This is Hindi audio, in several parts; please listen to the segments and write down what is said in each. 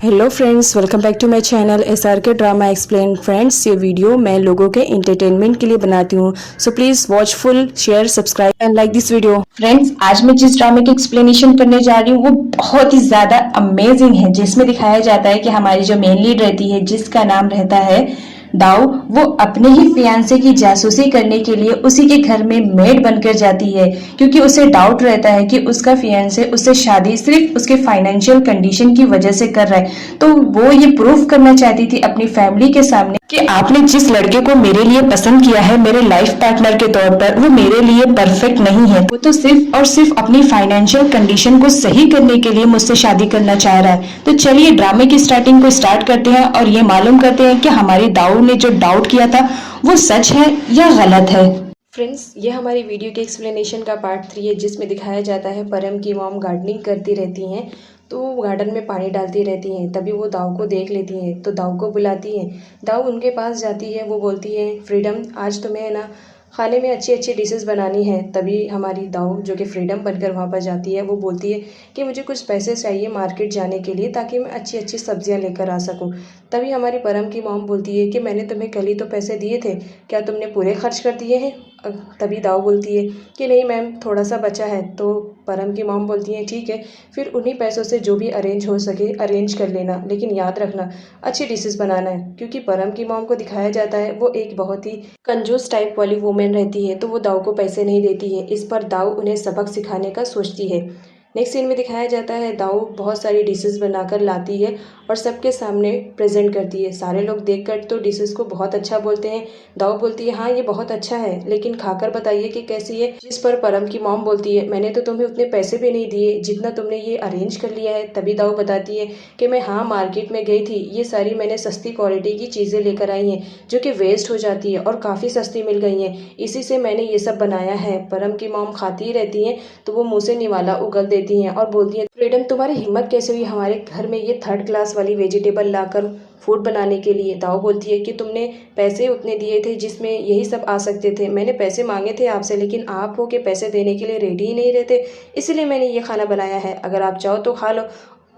Hello friends, welcome back to my channel SRK drama explain. Friends, ये वीडियो मैं लोगों के एंटरटेनमेंट के लिए बनाती हूँ, so please watch full, share, subscribe and like this video. Friends, आज मैं जिस ड्रामे की एक्सप्लेनेशन करने जा रही हूँ वो बहुत ही ज्यादा अमेजिंग है, जिसमें दिखाया जाता है कि हमारी जो मेन लीड रहती है, जिसका नाम रहता है दाऊ, वो अपने ही फियांसे की जासूसी करने के लिए उसी के घर में मेड बनकर जाती है, क्योंकि उसे डाउट रहता है कि उसका फियांसे उससे शादी सिर्फ उसके फाइनेंशियल कंडीशन की वजह से कर रहा है। तो वो ये प्रूव करना चाहती थी अपनी फैमिली के सामने कि आपने जिस लड़के को मेरे लिए पसंद किया है मेरे लाइफ पार्टनर के तौर पर, वो मेरे लिए परफेक्ट नहीं है। वो तो सिर्फ और सिर्फ अपनी फाइनेंशियल कंडीशन को सही करने के लिए मुझसे शादी करना चाह रहा है। तो चलिए ड्रामे की स्टार्टिंग को स्टार्ट करते हैं और ये मालूम करते हैं कि हमारी दाऊ ने जो डाउट किया था वो सच है या गलत है। फ्रेंड्स, ये हमारी वीडियो के एक्सप्लेनेशन का पार्ट 3 है, जिसमें दिखाया जाता है परम की मॉम गार्डनिंग करती रहती हैं, तो वो गार्डन में पानी डालती रहती हैं। तभी वो दाऊ को देख लेती हैं, तो दाऊ को बुलाती हैं। दाऊ उनके पास जाती है, वो बोलती है, फ्रीडम, आज तुम्हें ना खाने में अच्छी अच्छी डिशेस बनानी है। तभी हमारी दाऊ, जो कि फ्रीडम बनकर वहाँ पर जाती है, वो बोलती है कि मुझे कुछ पैसे चाहिए मार्केट जाने के लिए, ताकि मैं अच्छी अच्छी सब्जियाँ लेकर आ सकूँ। तभी हमारी परम की मॉम बोलती है कि मैंने तुम्हें कल ही तो पैसे दिए थे, क्या तुमने पूरे खर्च कर दिए हैं? तभी दाऊ बोलती है कि नहीं मैम, थोड़ा सा बचा है। तो परम की मॉम बोलती है ठीक है, फिर उन्हीं पैसों से जो भी अरेंज हो सके अरेंज कर लेना, लेकिन याद रखना अच्छी डिशेस बनाना है। क्योंकि परम की मॉम को दिखाया जाता है वो एक बहुत ही कंजूस टाइप वाली वुमेन रहती है, तो वो दाऊ को पैसे नहीं देती है। इस पर दाऊ उन्हें सबक सिखाने का सोचती है। नेक्स्ट सीन में दिखाया जाता है दाऊ बहुत सारी डिशेस बनाकर लाती है और सबके सामने प्रेजेंट करती है। सारे लोग देखकर तो डिशेस को बहुत अच्छा बोलते हैं। दाऊ बोलती है हाँ ये बहुत अच्छा है, लेकिन खाकर बताइए कि कैसी है। जिस पर परम की मॉम बोलती है मैंने तो तुम्हें उतने पैसे भी नहीं दिए जितना तुमने ये अरेंज कर लिया है। तभी दाऊ बताती है कि मैं हाँ मार्केट में गई थी, ये सारी मैंने सस्ती क्वालिटी की चीज़ें लेकर आई हैं जो कि वेस्ट हो जाती है और काफ़ी सस्ती मिल गई हैं, इसी से मैंने ये सब बनाया है। परम की मॉम खाती ही रहती हैं, तो वो मुँह से निवाला उगल देती हैं और बोलती है फ्रीडम, तुम्हारी हिम्मत कैसे हुई हमारे घर में ये थर्ड क्लास वाली वेजिटेबल लाकर फूड बनाने के लिए? दाऊ बोलती है कि तुमने पैसे उतने दिए थे जिसमें यही सब आ सकते थे। मैंने पैसे मांगे थे आपसे, लेकिन आप हो के पैसे देने के लिए रेडी ही नहीं रहते, इसलिए मैंने ये खाना बनाया है, अगर आप चाहो तो खा लो।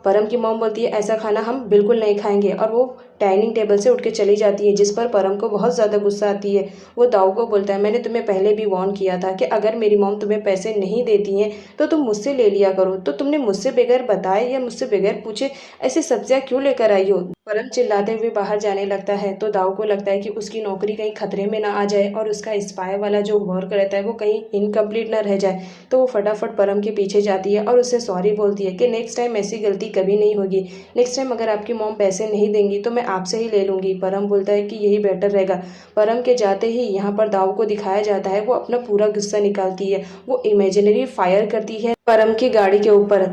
परम की मॉम बोलती है ऐसा खाना हम बिल्कुल नहीं खाएंगे, और वो डाइनिंग टेबल से उठ के चली जाती है। जिस पर परम को बहुत ज़्यादा गुस्सा आती है। वो दाऊ को बोलता है मैंने तुम्हें पहले भी वार्न किया था कि अगर मेरी मॉम तुम्हें पैसे नहीं देती हैं तो तुम मुझसे ले लिया करो, तो तुमने मुझसे बगैर बताए या मुझसे बगैर पूछे ऐसी सब्जियां क्यों लेकर आई हो? परम चिल्लाते हुए बाहर जाने लगता है, तो दाऊ को लगता है कि उसकी नौकरी कहीं खतरे में ना आ जाए और उसका स्पाई वाला जो वर्क रहता है वो कहीं इनकम्प्लीट ना रह जाए। तो वो फटाफट परम के पीछे जाती है और उससे सॉरी बोलती है कि नेक्स्ट टाइम ऐसी गलती कभी नहीं होगी। नेक्स्ट टाइम अगर आपकी मॉम पैसे नहीं देंगी तो मैं आपसे ही ले लूँगी। परम बोलता है कि यही बेटर रहेगा। परम के जाते ही यहाँ पर दाऊ को दिखाया जाता है वो अपना पूरा गुस्सा निकालती है। वो इमेजिनरी फायर करती है परम की गाड़ी के ऊपर।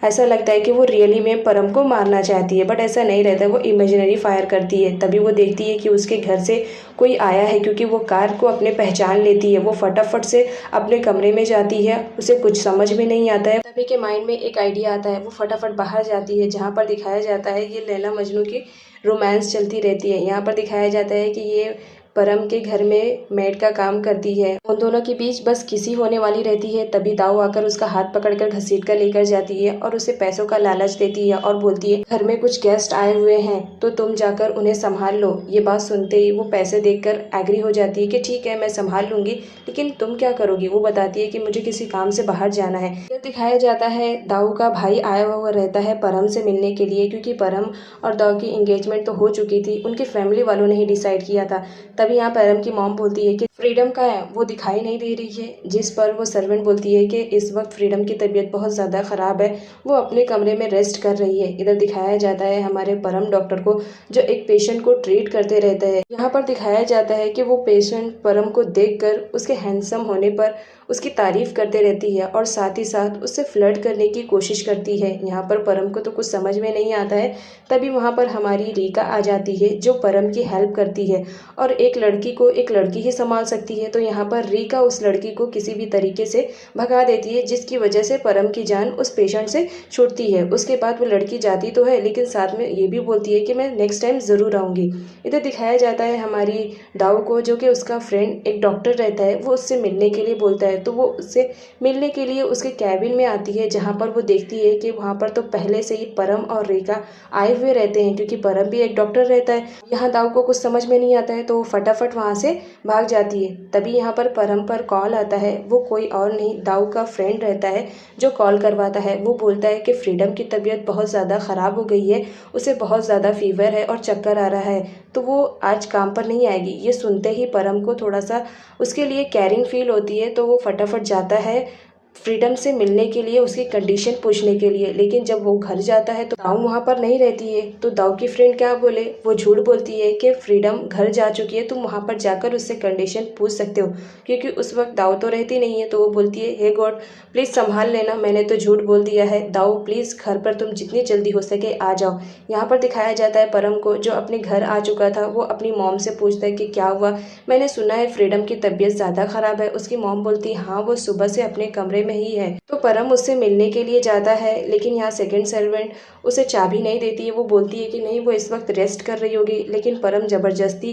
ऐसा लगता है कि वो रियली में परम को मारना चाहती है, बट ऐसा नहीं रहता, वो इमेजिनरी फायर करती है। तभी वो देखती है कि उसके घर से कोई आया है, क्योंकि वो कार को अपने पहचान लेती है। वो फटाफट से अपने कमरे में जाती है, उसे कुछ समझ में नहीं आता है। तभी के माइंड में एक आइडिया आता है, वो फटाफट बाहर जाती है, जहाँ पर दिखाया जाता है ये लैला मजनू की रोमांस चलती रहती है। यहाँ पर दिखाया जाता है कि ये परम के घर में मेड का काम करती है, उन दोनों के बीच बस किसी होने वाली रहती है। तभी दाऊ आकर उसका हाथ पकड़कर घसीट कर लेकर जाती है और उसे पैसों का लालच देती है और बोलती है घर में कुछ गेस्ट आए हुए हैं तो तुम जाकर उन्हें संभाल लो। ये बात सुनते ही वो पैसे देकर एग्री हो जाती है कि ठीक है मैं संभाल लूंगी, लेकिन तुम क्या करोगी? वो बताती है कि मुझे किसी काम से बाहर जाना है। फिर दिखाया जाता है दाऊ का भाई आया हुआ रहता है परम से मिलने के लिए, क्योंकि परम और दाऊ की एंगेजमेंट तो हो चुकी थी, उनकी फैमिली वालों ने ही डिसाइड किया था। तभी यहाँ परम की मॉम बोलती है कि फ्रीडम का है, वो दिखाई नहीं दे रही है। जिस पर वो सर्वेंट बोलती है कि इस वक्त फ्रीडम की तबीयत बहुत ज़्यादा ख़राब है, वो अपने कमरे में रेस्ट कर रही है। इधर दिखाया जाता है हमारे परम डॉक्टर को, जो एक पेशेंट को ट्रीट करते रहते हैं। यहाँ पर दिखाया जाता है कि वो पेशेंट परम को देखकर उसके हैंडसम होने पर उसकी तारीफ करते रहती है और साथ ही साथ उससे फ्लर्ट करने की कोशिश करती है। यहाँ पर परम को तो कुछ समझ में नहीं आता है। तभी वहाँ पर हमारी रीका आ जाती है, जो परम की हेल्प करती है, और एक लड़की को एक लड़की ही संभाल सकती है। तो यहाँ पर रीका उस लड़की को किसी भी तरीके से भगा देती है, जिसकी वजह से परम की जान उस पेशेंट से छूटती है। उसके बाद वो लड़की जाती तो है, लेकिन साथ में ये भी बोलती है कि मैं नेक्स्ट टाइम ज़रूर आऊँगी। इधर दिखाया जाता है हमारी दाऊ को, जो कि उसका फ्रेंड एक डॉक्टर रहता है, वो उससे मिलने के लिए बोलता है। है तो वो उससे मिलने के लिए उसके कैबिन में आती है, जहाँ पर वो देखती है कि वहाँ पर तो पहले से ही परम और रेखा आए हुए रहते हैं, क्योंकि परम भी एक डॉक्टर रहता है। यहाँ दाऊ को कुछ समझ में नहीं आता है तो वो फटाफट वहाँ से भाग जाती है। तभी यहाँ पर परम पर कॉल आता है। वो कोई और नहीं, दाऊ का फ्रेंड रहता है जो कॉल करवाता है। वो बोलता है कि फ्रीडम की तबीयत बहुत ज़्यादा ख़राब हो गई है, उसे बहुत ज़्यादा फीवर है और चक्कर आ रहा है, तो वो आज काम पर नहीं आएगी। ये सुनते ही परम को थोड़ा सा उसके लिए कैरिंग फील होती है, तो वो फटाफट जाता है फ्रीडम से मिलने के लिए, उसकी कंडीशन पूछने के लिए। लेकिन जब वो घर जाता है तो दाऊ वहाँ पर नहीं रहती है। तो दाऊ की फ्रेंड क्या बोले, वो झूठ बोलती है कि फ्रीडम घर जा चुकी है, तुम वहाँ पर जाकर उससे कंडीशन पूछ सकते हो, क्योंकि उस वक्त दाऊ तो रहती नहीं है। तो वो बोलती है, हे गॉड प्लीज़ संभाल लेना, मैंने तो झूठ बोल दिया है। दाऊ प्लीज़ घर पर तुम जितनी जल्दी हो सके आ जाओ। यहाँ पर दिखाया जाता है परम को, जो अपने घर आ चुका था। वो अपनी मॉम से पूछता है कि क्या हुआ, मैंने सुना है फ्रीडम की तबीयत ज़्यादा ख़राब है। उसकी मॉम बोलती है, हाँ वो सुबह से अपने कमरे में ही है। तो परम उससे मिलने के लिए जाता है, लेकिन यहाँ सेकंड सर्वेंट उसे चाबी नहीं देती है। वो बोलती है कि नहीं, वो इस वक्त रेस्ट कर रही होगी। लेकिन परम ज़बरदस्ती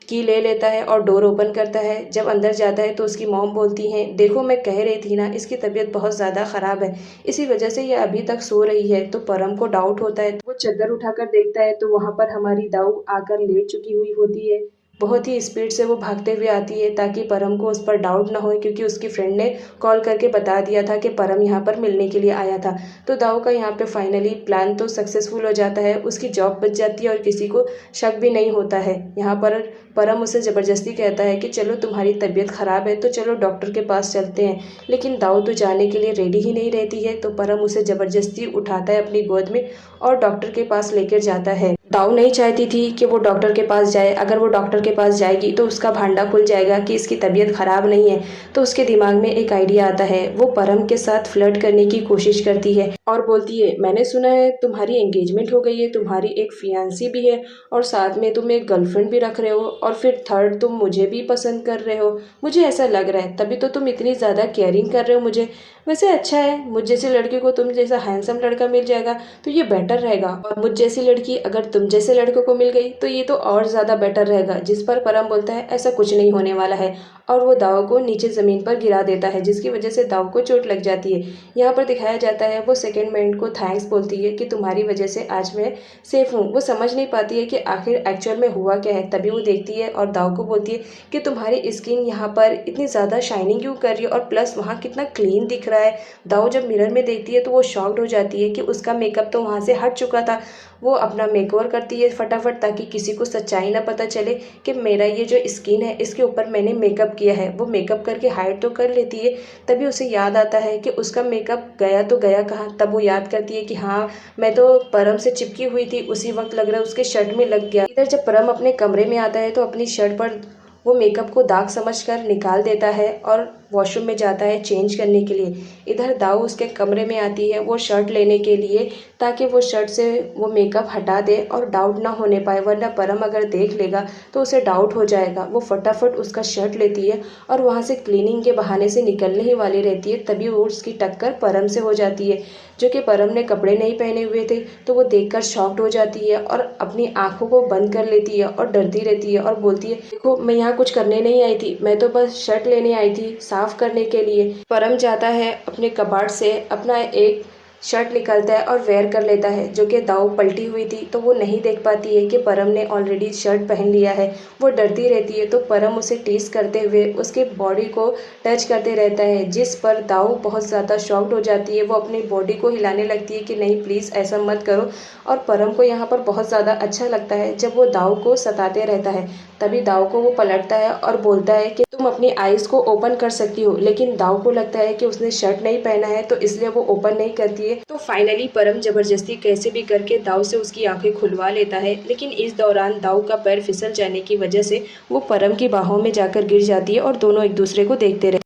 की ले लेता है और डोर ओपन करता है। जब अंदर जाता है तो उसकी मॉम बोलती है, देखो मैं कह रही थी ना, इसकी तबीयत बहुत ज़्यादा ख़राब है, इसी वजह से ये अभी तक सो रही है। तो परम को डाउट होता है, तो वो चद्दर उठाकर देखता है तो वहाँ पर हमारी दाऊ आकर लेट चुकी हुई होती है। बहुत ही स्पीड से वो भागते हुए आती है ताकि परम को उस पर डाउट ना हो, क्योंकि उसकी फ्रेंड ने कॉल करके बता दिया था कि परम यहाँ पर मिलने के लिए आया था। तो दाऊ का यहाँ पे फाइनली प्लान तो सक्सेसफुल हो जाता है, उसकी जॉब बच जाती है और किसी को शक भी नहीं होता है। यहाँ पर परम उसे ज़बरदस्ती कहता है कि चलो तुम्हारी तबीयत ख़राब है तो चलो डॉक्टर के पास चलते हैं, लेकिन दाऊ तो जाने के लिए रेडी ही नहीं रहती है। तो परम उसे ज़बरदस्ती उठाता है अपनी गोद में और डॉक्टर के पास लेकर जाता है। दाऊ नहीं चाहती थी कि वो डॉक्टर के पास जाए। अगर वो डॉक्टर के पास जाएगी तो उसका भांडा खुल जाएगा कि इसकी तबीयत ख़राब नहीं है। तो उसके दिमाग में एक आइडिया आता है। वो परम के साथ फ्लर्ट करने की कोशिश करती है और बोलती है, मैंने सुना है तुम्हारी एंगेजमेंट हो गई है, तुम्हारी एक फियांसी भी है और साथ में तुम एक गर्लफ्रेंड भी रख रहे हो, और फिर थर्ड तुम मुझे भी पसंद कर रहे हो। मुझे ऐसा लग रहा है, तभी तो तुम इतनी ज़्यादा केयरिंग कर रहे हो मुझे। वैसे अच्छा है, मुझ जैसे लड़के को तुम जैसा हैंडसम लड़का मिल जाएगा तो ये बेटर रहेगा, और मुझ जैसी लड़की अगर तुम जैसे लड़कों को मिल गई तो ये तो और ज़्यादा बेटर रहेगा। जिस पर परम बोलता है, ऐसा कुछ नहीं होने वाला है, और वो दाऊ को नीचे ज़मीन पर गिरा देता है, जिसकी वजह से दाऊ को चोट लग जाती है। यहाँ पर दिखाया जाता है वो सेकंड मैन को थैंक्स बोलती है कि तुम्हारी वजह से आज मैं सेफ हूँ। वो समझ नहीं पाती है कि आखिर एक्चुअल में हुआ क्या है। तभी वो देखती है और दाऊ को बोलती है कि तुम्हारी स्किन यहाँ पर इतनी ज़्यादा शाइनिंग क्यों कर रही है, और प्लस वहाँ कितना क्लीन दिख रहा है। दाऊ जब मिरर में देखती है तो वो शॉक्ड हो जाती है कि उसका मेकअप तो वहाँ से हट चुका था। वो अपना मेकओवर करती है फटाफट, ताकि किसी को सच्चाई ना पता चले कि मेरा ये जो स्किन है इसके ऊपर मैंने मेकअप किया है। वो मेकअप करके हाइड तो कर लेती है। तभी उसे याद आता है कि उसका मेकअप गया तो गया कहाँ। तब वो याद करती है कि हाँ, मैं तो परम से चिपकी हुई थी, उसी वक्त लग रहा है उसके शर्ट में लग गया। इधर जब परम अपने कमरे में आता है तो अपनी शर्ट पर वो मेकअप को दाग समझकर निकाल देता है और वॉशरूम में जाता है चेंज करने के लिए। इधर दाऊ उसके कमरे में आती है वो शर्ट लेने के लिए, ताकि वो शर्ट से वो मेकअप हटा दे और डाउट ना होने पाए, वरना परम अगर देख लेगा तो उसे डाउट हो जाएगा। वो फटाफट उसका शर्ट लेती है और वहाँ से क्लीनिंग के बहाने से निकलने ही वाली रहती है। तभी वो उसकी टक्कर परम से हो जाती है, जो कि परम ने कपड़े नहीं पहने हुए थे। तो वो देखकर शॉक्ड हो जाती है और अपनी आंखों को बंद कर लेती है और डरती रहती है और बोलती है, देखो मैं यहाँ कुछ करने नहीं आई थी, मैं तो बस शर्ट लेने आई थी साफ करने के लिए। परम जाता है अपने कबाड़ से अपना एक शर्ट निकालता है और वेयर कर लेता है, जो कि दाऊ पलटी हुई थी। तो वो नहीं देख पाती है कि परम ने ऑलरेडी शर्ट पहन लिया है। वो डरती रहती है। तो परम उसे टीस करते हुए उसके बॉडी को टच करते रहता है, जिस पर दाऊ बहुत ज़्यादा शॉक्ड हो जाती है। वो अपनी बॉडी को हिलाने लगती है कि नहीं प्लीज़ ऐसा मत करो। और परम को यहाँ पर बहुत ज़्यादा अच्छा लगता है जब वो दाऊ को सताते रहता है। तभी दाऊ को वो पलटता है और बोलता है कि तुम अपनी आइज़ को ओपन कर सकती हो। लेकिन दाऊ को लगता है कि उसने शर्ट नहीं पहना है, तो इसलिए वो ओपन नहीं करती है। तो फाइनली परम जबरदस्ती कैसे भी करके दाऊ से उसकी आंखें खुलवा लेता है। लेकिन इस दौरान दाऊ का पैर फिसल जाने की वजह से वो परम की बाहों में जाकर गिर जाती है और दोनों एक दूसरे को देखते रहते हैं।